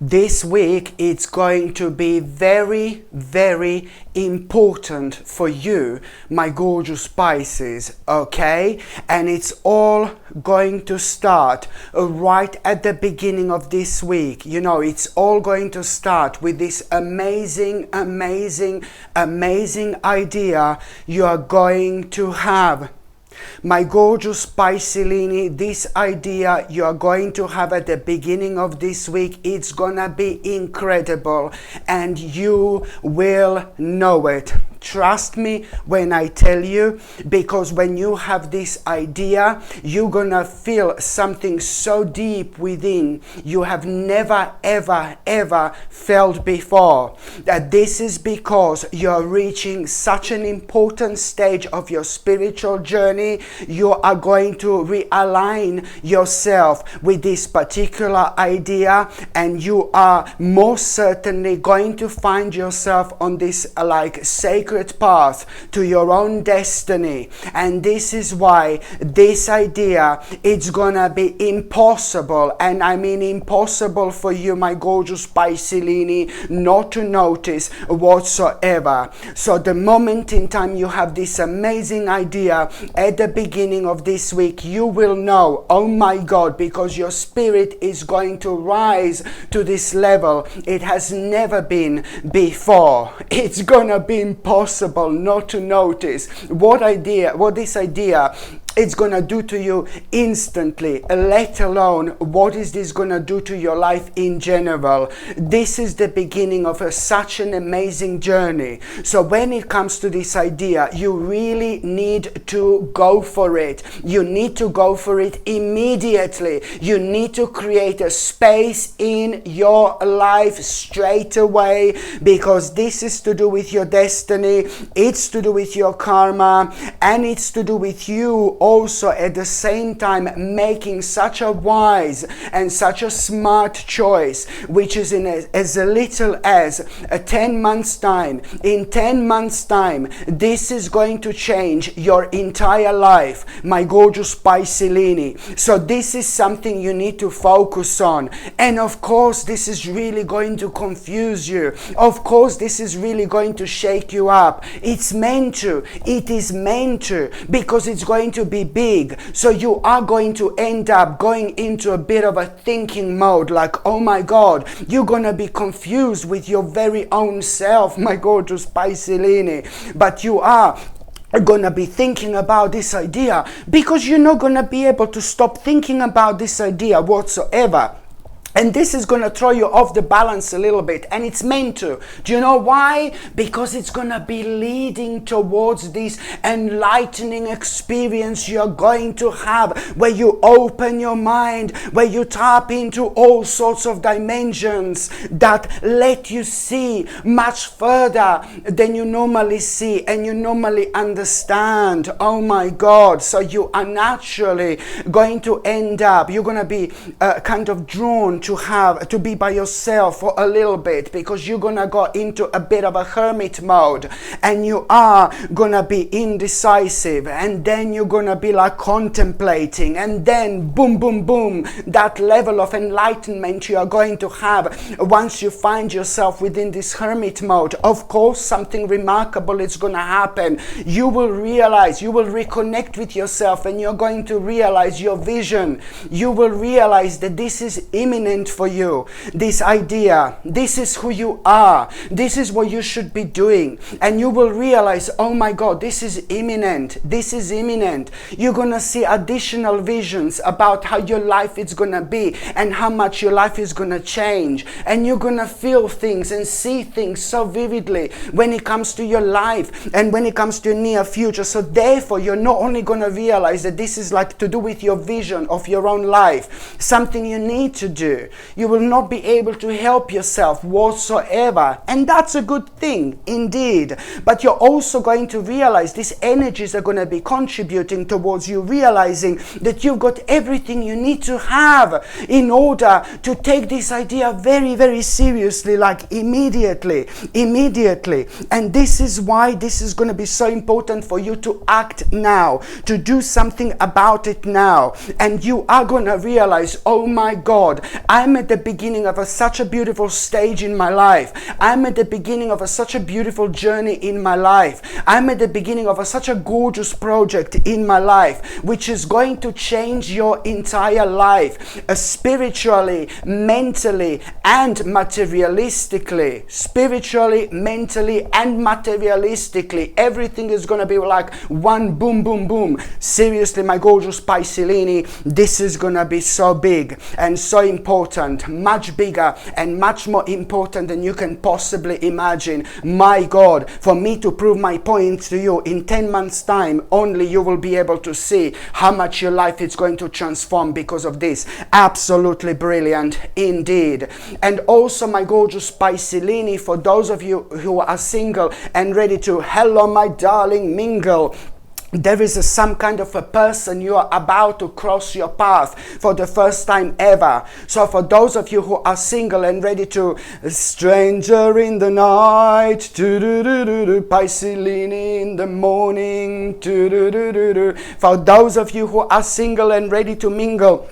This week it's going to be very, very important for you, my gorgeous Pisces, okay? And it's all going to start right at the beginning of this week. You know, it's all going to start with this amazing idea you are going to have. My gorgeous Piscelini, this idea you are going to have at the beginning of this week, it's gonna be incredible and you will know it. Trust me when I tell you, because when you have this idea, you're gonna feel something so deep within you have never ever felt before. That this is because you're reaching such an important stage of your spiritual journey. You are going to realign yourself with this particular idea, and you are most certainly going to find yourself on this sacred path to your own destiny. And this is why this idea, it's gonna be impossible, and I mean impossible for you, my gorgeous Piscelini, not to notice whatsoever. So the moment in time you have this amazing idea at the beginning of this week, you will know, oh my God, because your spirit is going to rise to this level it has never been before. It's gonna be impossible not to notice what this idea it's gonna do to you instantly, let alone what is this gonna do to your life in general. This is the beginning of such an amazing journey. So when it comes to this idea, you really need to go for it. You need to go for it immediately. You need to create a space in your life straight away, because this is to do with your destiny, it's to do with your karma, and it's to do with you also at the same time making such a wise and such a smart choice, which is in as little as 10 months time. In 10 months time, this is going to change your entire life, my gorgeous Piscelini. So this is something you need to focus on. And of course, this is really going to confuse you. Of course, this is really going to shake you up. It's meant to. It is meant to, because it's going to be big. So you are going to end up going into a bit of a thinking mode, like, oh my God, you're gonna be confused with your very own self, my gorgeous Piscelini. But you are gonna be thinking about this idea, because you're not gonna be able to stop thinking about this idea whatsoever. And this is going to throw you off the balance a little bit. And it's meant to. Do you know why? Because it's going to be leading towards this enlightening experience you're going to have, where you open your mind, where you tap into all sorts of dimensions that let you see much further than you normally see and you normally understand. Oh my God. So you are naturally going to end up, you're going to be kind of drawn to be by yourself for a little bit, because you're gonna go into a bit of a hermit mode, and you are gonna be indecisive, and then you're gonna be like contemplating, and then boom boom boom, that level of enlightenment you are going to have once you find yourself within this hermit mode. Of course, something remarkable is gonna happen. You will realize, you will reconnect with yourself, and you're going to realize your vision. You will realize that this is imminent for you. This idea, this is who you are. This is what you should be doing. And you will realize, oh my God, this is imminent. This is imminent. You're gonna see additional visions about how your life is gonna be and how much your life is gonna change. And you're gonna feel things and see things so vividly when it comes to your life and when it comes to your near future. So therefore, you're not only gonna realize that this is like to do with your vision of your own life, something you need to do. You will not be able to help yourself whatsoever, and that's a good thing indeed. But you're also going to realize these energies are going to be contributing towards you realizing that you've got everything you need to have in order to take this idea very, very seriously, like immediately. And this is why this is going to be so important for you to act now, to do something about it now. And you are going to realize, oh my God, I'm at the beginning of such a beautiful stage in my life. I'm at the beginning of such a beautiful journey in my life. I'm at the beginning of such a gorgeous project in my life, which is going to change your entire life, spiritually, mentally, and materialistically. Spiritually, mentally, and materialistically. Everything is going to be like one boom, boom, boom. Seriously, my gorgeous Piscelini, this is going to be so big and so important, much bigger and much more important than you can possibly imagine. My God, for me to prove my point to you in 10 months time, only you will be able to see how much your life is going to transform because of this. Absolutely brilliant indeed. And also, my gorgeous Piscelini, for those of you who are single and ready to, hello my darling, mingle. There is some kind of a person you are about to cross your path for the first time ever. So for those of you who are single and ready to, stranger in the night, Piscelini in the morning, for those of you who are single and ready to mingle,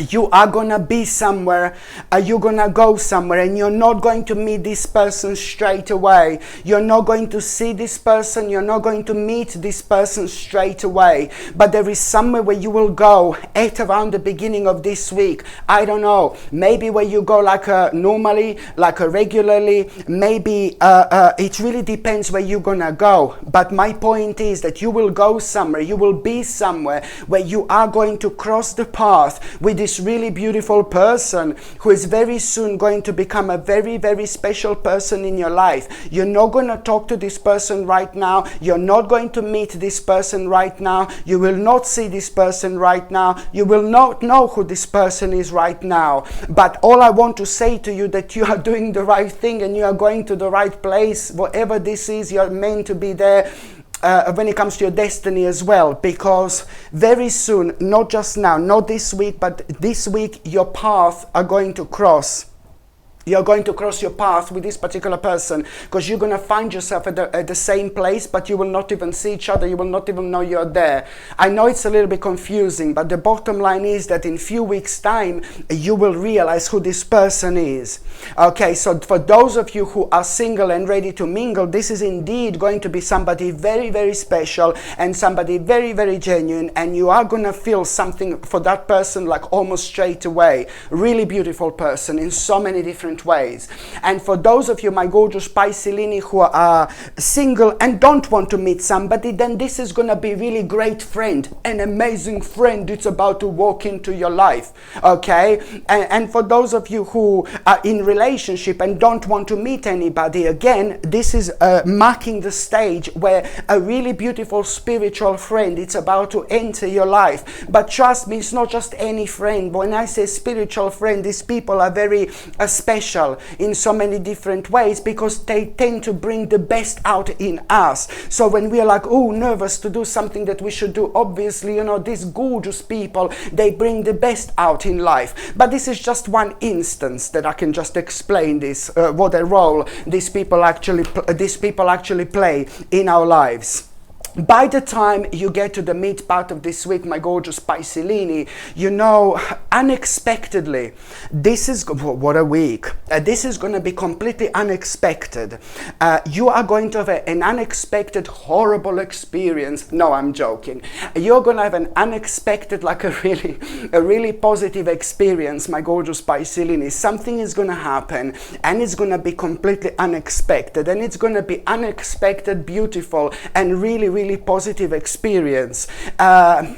you are gonna be somewhere, you're gonna go somewhere, and you're not going to meet this person straight away. You're not going to see this person, you're not going to meet this person straight away. But there is somewhere where you will go at around the beginning of this week. I don't know, maybe where you go like normally, like regularly, maybe it really depends where you're gonna go. But my point is that you will go somewhere, you will be somewhere where you are going to cross the path with this really beautiful person who is very soon going to become a very, very special person in your life. You're not going to talk to this person right now. You're not going to meet this person right now. You will not see this person right now. You will not know who this person is right now. But all I want to say to you that you are doing the right thing and you are going to the right place. Whatever this is, you're meant to be there. When it comes to your destiny as well, because very soon, not just now, not this week, but this week, your paths are going to cross. You're going to cross your path with this particular person, because you're going to find yourself at the same place, but you will not even see each other. You will not even know you're there. I know it's a little bit confusing, but the bottom line is that in a few weeks' time, you will realize who this person is. Okay, so for those of you who are single and ready to mingle, this is indeed going to be somebody very, very special and somebody very, very genuine, and you are going to feel something for that person like almost straight away. Really beautiful person in so many different ways. And for those of you, my gorgeous Piscelini, who are single and don't want to meet somebody, then this is going to be really great friend, an amazing friend. It's about to walk into your life. Okay, and for those of you who are in relationship and don't want to meet anybody, again, this is marking the stage where a really beautiful spiritual friend, it's about to enter your life. But trust me, it's not just any friend. When I say spiritual friend, these people are very special in so many different ways, because they tend to bring the best out in us. So when we are like, oh, nervous to do something that we should do, obviously, you know, these gorgeous people, they bring the best out in life. But this is just one instance that I can just explain this, what a role these people actually play in our lives. By the time you get to the mid part of this week, my gorgeous Piscelini, you know, unexpectedly, this is, what a week, this is going to be completely unexpected. You are going to have an unexpected, horrible experience. No, I'm joking. You're going to have an unexpected, like a really positive experience, my gorgeous Piscelini. Something is going to happen, and it's going to be completely unexpected, and it's going to be unexpected, beautiful, and really positive experience.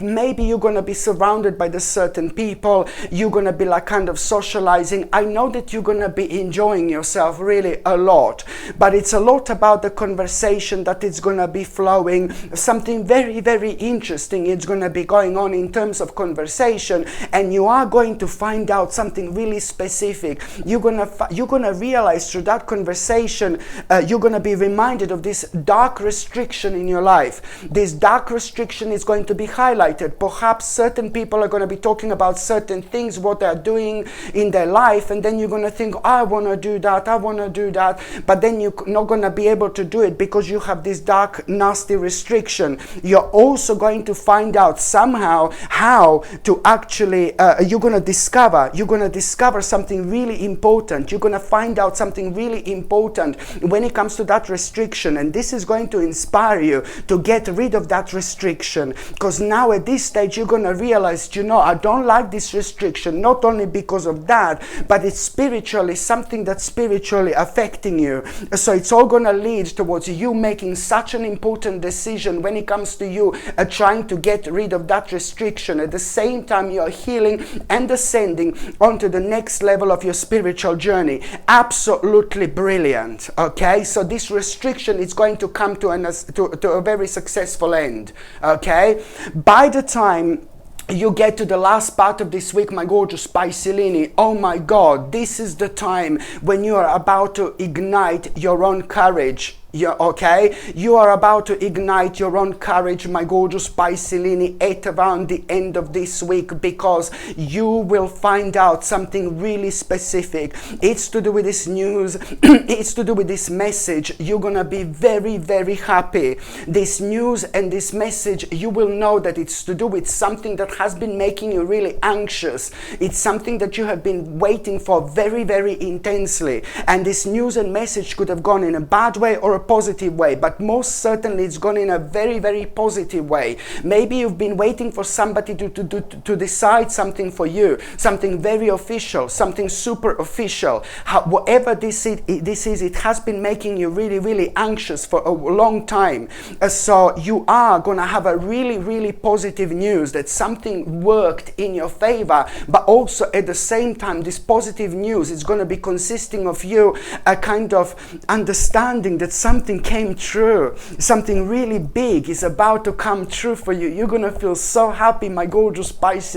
Maybe you're going to be surrounded by the certain people. You're going to be like kind of socializing. I know that you're going to be enjoying yourself really a lot, but it's a lot about the conversation that it's going to be flowing. Something very interesting it's going to be going on in terms of conversation, and you are going to find out something really specific. You're going to realize through that conversation, you're going to be reminded of this dark restriction in your life. life. This dark restriction is going to be highlighted. Perhaps certain people are going to be talking about certain things, what they're doing in their life, and then you're going to think, I want to do that, I want to do that, but then you're not going to be able to do it because you have this dark, nasty restriction. You're also going to find out somehow how to actually, you're going to discover something really important. You're going to find out something really important when it comes to that restriction, and this is going to inspire you to get rid of that restriction, because now at this stage you're going to realize, I don't like this restriction, not only because of that, but it's spiritually something that's spiritually affecting you. So it's all going to lead towards you making such an important decision when it comes to you trying to get rid of that restriction. At the same time, you're healing and ascending onto the next level of your spiritual journey. Absolutely brilliant. Okay, so this restriction is going to come to a very successful end. Okay, by the time you get to the last part of this week, my gorgeous Pisces, oh my God, this is the time when you are about to ignite your own courage. You are about to ignite your own courage, my gorgeous Pisces, at around the end of this week, because you will find out something really specific. It's to do with this news. It's to do with this message. You're gonna be very, very happy. This news and this message, you will know that it's to do with something that has been making you really anxious. It's something that you have been waiting for very, very intensely. And this news and message could have gone in a bad way or a positive way, but most certainly it's gone in a very, very positive way. Maybe you've been waiting for somebody to decide something for you, something very official, something super official. Whatever this is, it has been making you really, really anxious for a long time. So you are going to have a really, really positive news that something worked in your favor, but also at the same time, this positive news is going to be consisting of you a kind of understanding that something came true, something really big is about to come true for you. You're going to feel so happy, my gorgeous Pisces,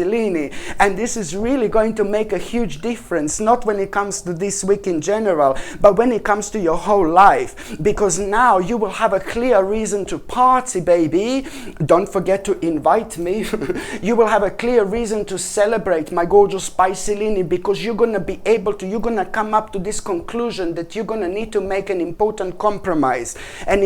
and this is really going to make a huge difference, not when it comes to this week in general, but when it comes to your whole life, because now you will have a clear reason to party, baby. Don't forget to invite me. You will have a clear reason to celebrate, my gorgeous Pisces, because you're going to be able to, you're going to come up to this conclusion that you're going to need to make an important compromise, and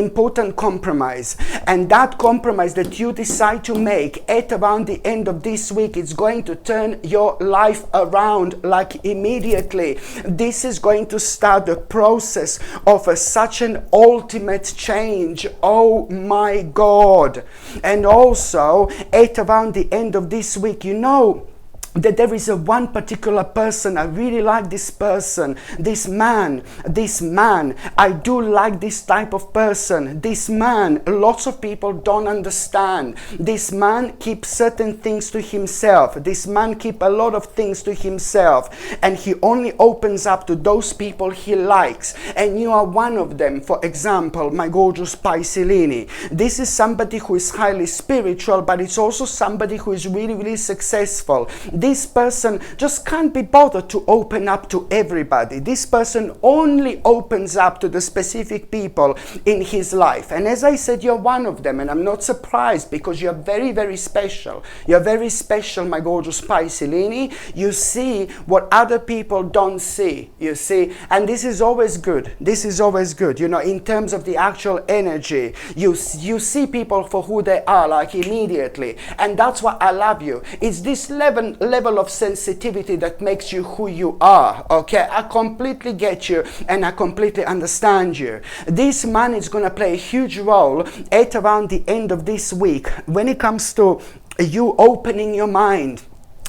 that compromise that you decide to make at around the end of this week, it's going to turn your life around like immediately. This is going to start the process of such an ultimate change. Oh my God. And also at around the end of this week, that there is one particular person. I really like this person, this man, I do like this type of person. This man, lots of people don't understand. This man keeps certain things to himself. This man keeps a lot of things to himself, and he only opens up to those people he likes, and you are one of them. For example, my gorgeous Pisces, this is somebody who is highly spiritual, but it's also somebody who is really, really successful. This person just can't be bothered to open up to everybody. This person only opens up to the specific people in his life. And as I said, you're one of them, and I'm not surprised, because you're very, very special. You're very special, my gorgeous Pisces. You see what other people don't see, you see, and this is always good. This is always good, in terms of the actual energy. You see people for who they are, like immediately, and that's why I love you. It's this level of sensitivity that makes you who you are. Okay, I completely get you and I completely understand you. This man is going to play a huge role at around the end of this week when it comes to you opening your mind.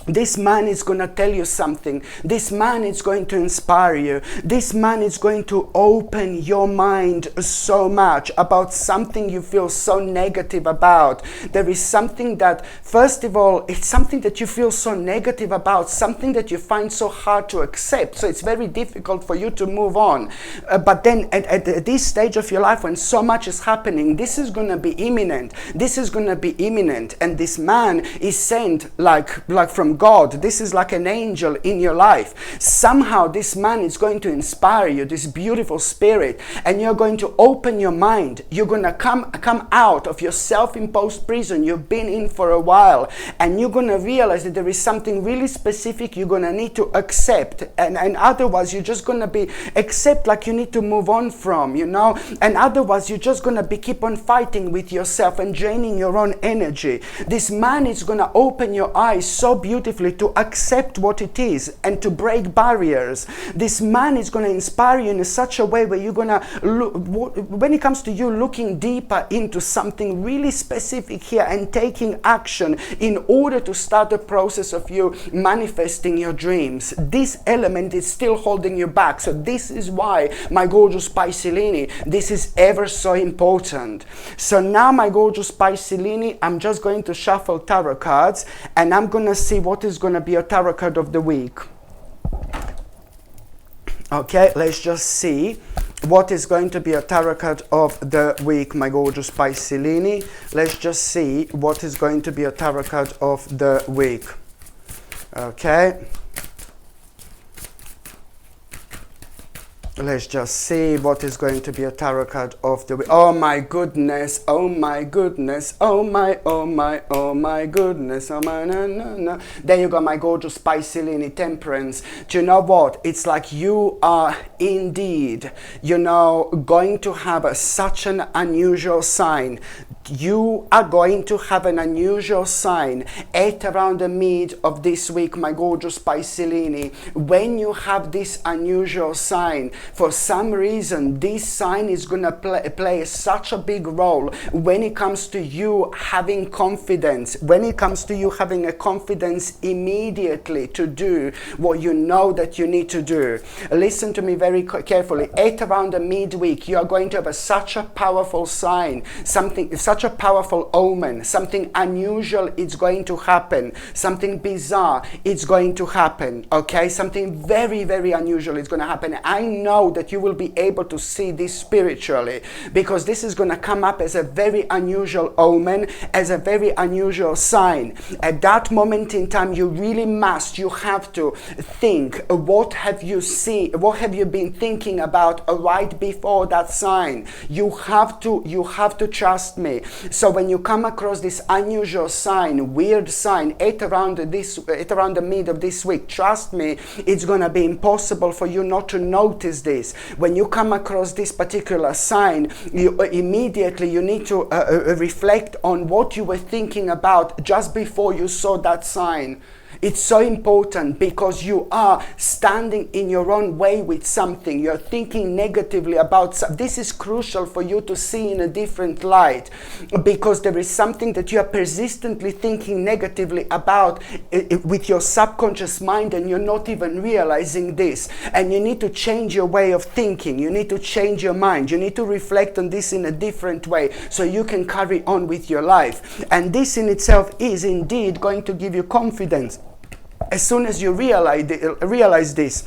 This man is going to tell you something. This man is going to inspire you. This man is going to open your mind so much about something you feel so negative about. There is something that, first of all, it's something that you feel so negative about, something that you find so hard to accept. So it's very difficult for you to move on. But then at this stage of your life, when so much is happening, this is going to be imminent. This is going to be imminent. And this man is sent like from from God. This is like an angel in your life. Somehow this man is going to inspire you, this beautiful spirit, and you're going to open your mind. You're going to come out of your self-imposed prison you've been in for a while, and you're going to realize that there is something really specific you're going to need to accept, and otherwise you're just going to be accept like you need to move on from, and otherwise you're just going to be keep on fighting with yourself and draining your own energy. This man is going to open your eyes so beautifully to accept what it is and to break barriers. This man is going to inspire you in such a way where you're going to look, when it comes to you looking deeper into something really specific here and taking action in order to start the process of you manifesting your dreams. This element is still holding you back. So this is why, my gorgeous Piscelini, this is ever so important. So now, my gorgeous Piscelini, I'm just going to shuffle tarot cards, and I'm going to see what is going to be your tarot card of the week. Okay, let's just see what is going to be a tarot card of the week, my gorgeous Piscelini. Let's just see what is going to be a tarot card of the week. Okay. Let's just see what is going to be a tarot card of the week. Oh my goodness, oh my goodness, oh my, oh my, oh my goodness, oh my, no, no, no. There you go, my gorgeous Piscelini, Temperance. Do you know what? It's like you are indeed, going to have such an unusual sign. You are going to have an unusual sign at around the mid of this week, my gorgeous Piscelini. When you have this unusual sign, for some reason, this sign is going to play such a big role when it comes to you having confidence, when it comes to you having a confidence immediately to do what you know that you need to do. Listen to me very carefully. At around the midweek, you are going to have such a powerful sign, such a powerful omen, something unusual is going to happen, something bizarre is going to happen, okay? Something very, very unusual is going to happen. I know that you will be able to see this spiritually, because this is going to come up as a very unusual omen, as a very unusual sign. At that moment in time, you have to think, what have you been thinking about right before that sign? You have to trust me. So when you come across this unusual sign, weird sign at around the mid of this week, trust me, it's going to be impossible for you not to notice this. When you come across this particular sign, you need to reflect on what you were thinking about just before you saw that sign. It's so important, because you are standing in your own way with something. You're thinking negatively about something. This is crucial for you to see in a different light, because there is something that you are persistently thinking negatively about with your subconscious mind, and you're not even realizing this. And you need to change your way of thinking. You need to change your mind. You need to reflect on this in a different way so you can carry on with your life. And this in itself is indeed going to give you confidence. As soon as you realize this,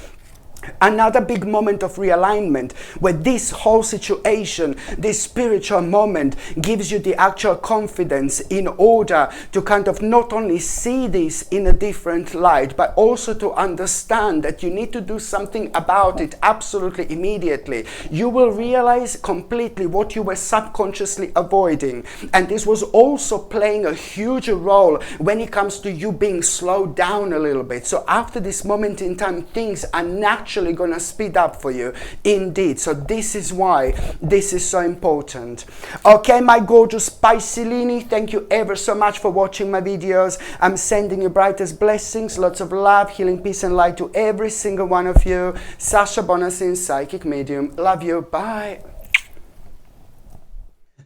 another big moment of realignment, where this whole situation, this spiritual moment, gives you the actual confidence in order to kind of not only see this in a different light, but also to understand that you need to do something about it absolutely immediately. You will realize completely what you were subconsciously avoiding. And this was also playing a huge role when it comes to you being slowed down a little bit. So after this moment in time, things are naturally going to speed up for you indeed. So this is why this is so important. Okay, my gorgeous Piscelini, thank you ever so much for watching my videos. I'm sending you brightest blessings, lots of love, healing, peace and light to every single one of you. Sasha Bonasin, Psychic Medium. Love you. Bye.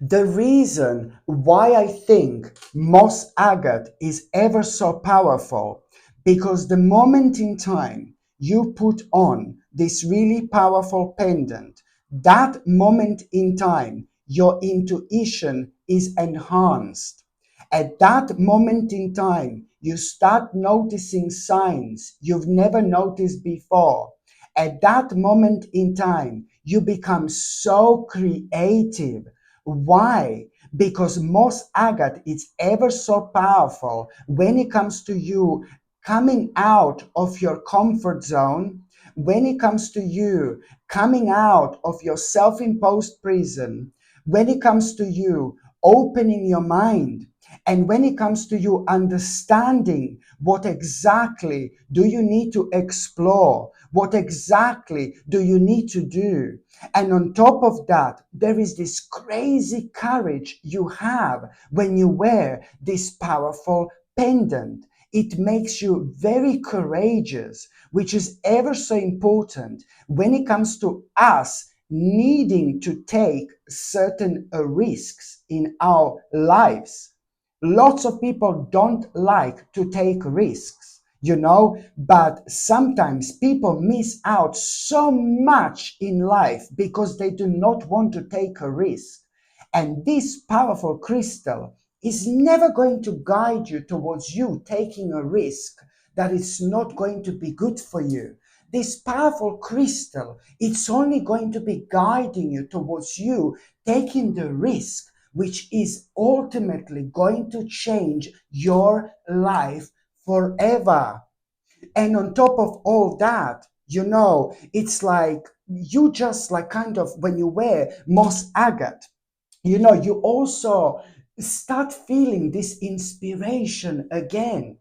The reason why I think moss agate is ever so powerful, because the moment in time you put on this really powerful pendant, that moment in time your intuition is enhanced. At that moment in time, you start noticing signs you've never noticed before. At that moment in time, you become so creative. Why? Because moss agate is ever so powerful when it comes to you coming out of your comfort zone, when it comes to you coming out of your self-imposed prison, when it comes to you opening your mind, and when it comes to you understanding what exactly do you need to explore, what exactly do you need to do. And on top of that, there is this crazy courage you have when you wear this powerful pendant. It makes you very courageous, which is ever so important when it comes to us needing to take certain risks in our lives. Lots of people don't like to take risks, but sometimes people miss out so much in life because they do not want to take a risk. And this powerful crystal is never going to guide you towards you taking a risk that is not going to be good for you. This powerful crystal, it's only going to be guiding you towards you taking the risk, which is ultimately going to change your life forever. And on top of all that, it's like you just like kind of when you wear moss agate, you also start feeling this inspiration again.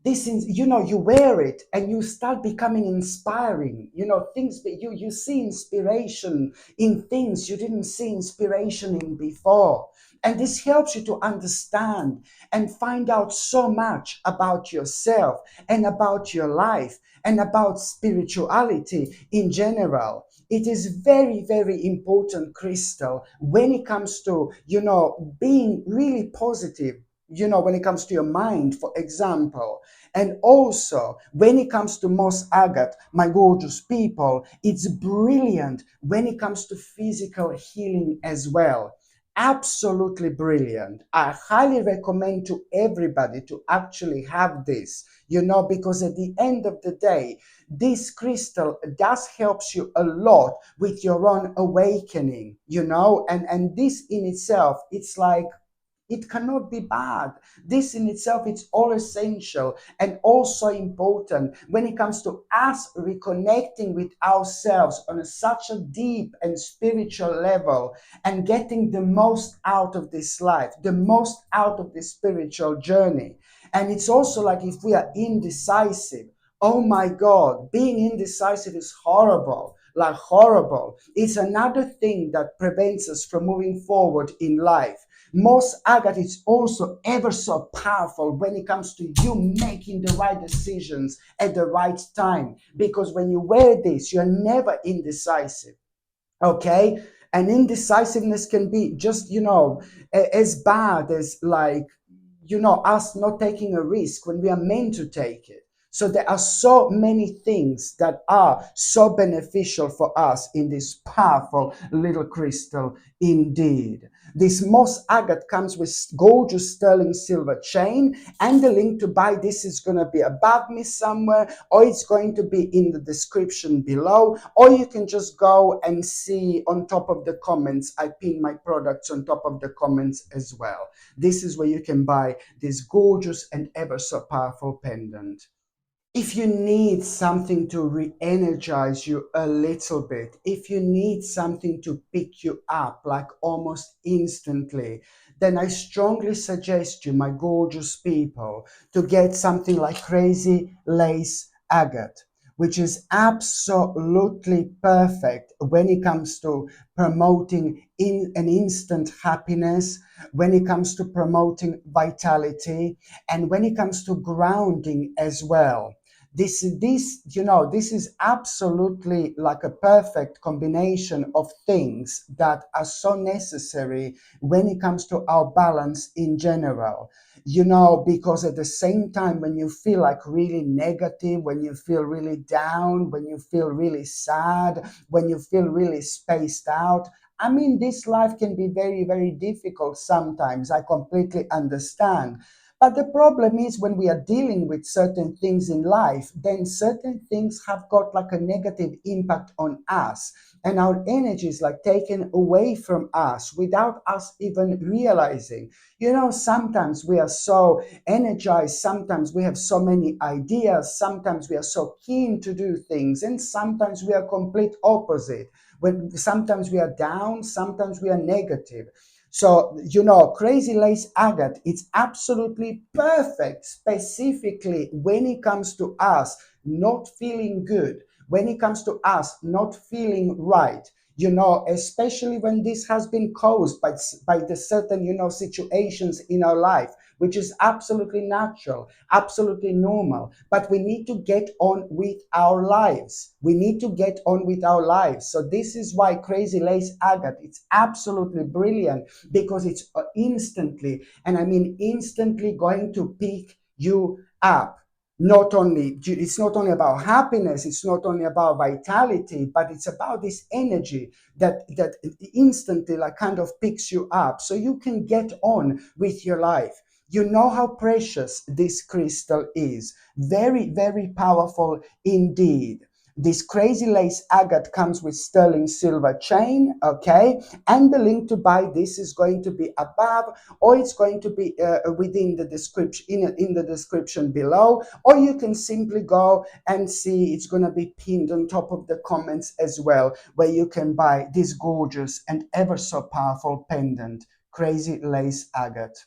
This is, you wear it and you start becoming inspiring. Things that you see inspiration in things you didn't see inspiration in before. And this helps you to understand and find out so much about yourself and about your life and about spirituality in general. It is very, very important crystal when it comes to, being really positive, when it comes to your mind, for example. And also, when it comes to moss agate, my gorgeous people, it's brilliant when it comes to physical healing as well. Absolutely brilliant. I highly recommend to everybody to actually have this, because at the end of the day, this crystal does helps you a lot with your own awakening, and this in itself, it's like it cannot be bad. This in itself, it's all essential and also important when it comes to us reconnecting with ourselves on such a deep and spiritual level and getting the most out of this life, the most out of this spiritual journey. And it's also like if we are indecisive, oh my God, being indecisive is horrible. Like horrible. It's another thing that prevents us from moving forward in life. Moss agate is also ever so powerful when it comes to you making the right decisions at the right time. Because when you wear this, you're never indecisive. Okay? And indecisiveness can be just, as bad as like, us not taking a risk when we are meant to take it. So there are so many things that are so beneficial for us in this powerful little crystal indeed. This moss agate comes with gorgeous sterling silver chain, and the link to buy this is going to be above me somewhere, or it's going to be in the description below, or you can just go and see on top of the comments. I pin my products on top of the comments as well. This is where you can buy this gorgeous and ever so powerful pendant. If you need something to re-energize you a little bit, if you need something to pick you up like almost instantly, then I strongly suggest you, my gorgeous people, to get something like Crazy Lace Agate, which is absolutely perfect when it comes to promoting in an instant happiness, when it comes to promoting vitality, and when it comes to grounding as well. This is absolutely like a perfect combination of things that are so necessary when it comes to our balance in general. Because at the same time, when you feel like really negative, when you feel really down, when you feel really sad, when you feel really spaced out, I mean, this life can be very, very difficult sometimes. I completely understand. But the problem is when we are dealing with certain things in life, then certain things have got like a negative impact on us. And our energy is like taken away from us without us even realizing. You know, sometimes we are so energized, sometimes we have so many ideas, sometimes we are so keen to do things, and sometimes we are complete opposite. When sometimes we are down, sometimes we are negative. So, you know, crazy lace agate, it's absolutely perfect, specifically when it comes to us not feeling good, when it comes to us not feeling right. You know, especially when this has been caused by the certain, you know, situations in our life, which is absolutely natural, absolutely normal. But we need to get on with our lives. We need to get on with our lives. So this is why crazy lace agate, it's absolutely brilliant, because it's instantly, and I mean instantly, going to pick you up. Not only, it's not only about happiness, it's not only about vitality, but it's about this energy that instantly like kind of picks you up so you can get on with your life. You know how precious this crystal is. Very, very powerful indeed. This crazy lace agate comes with sterling silver chain, okay? And the link to buy this is going to be above, or it's going to be within the description, in the description below, or you can simply go and see, it's going to be pinned on top of the comments as well, where you can buy this gorgeous and ever so powerful pendant, crazy lace agate.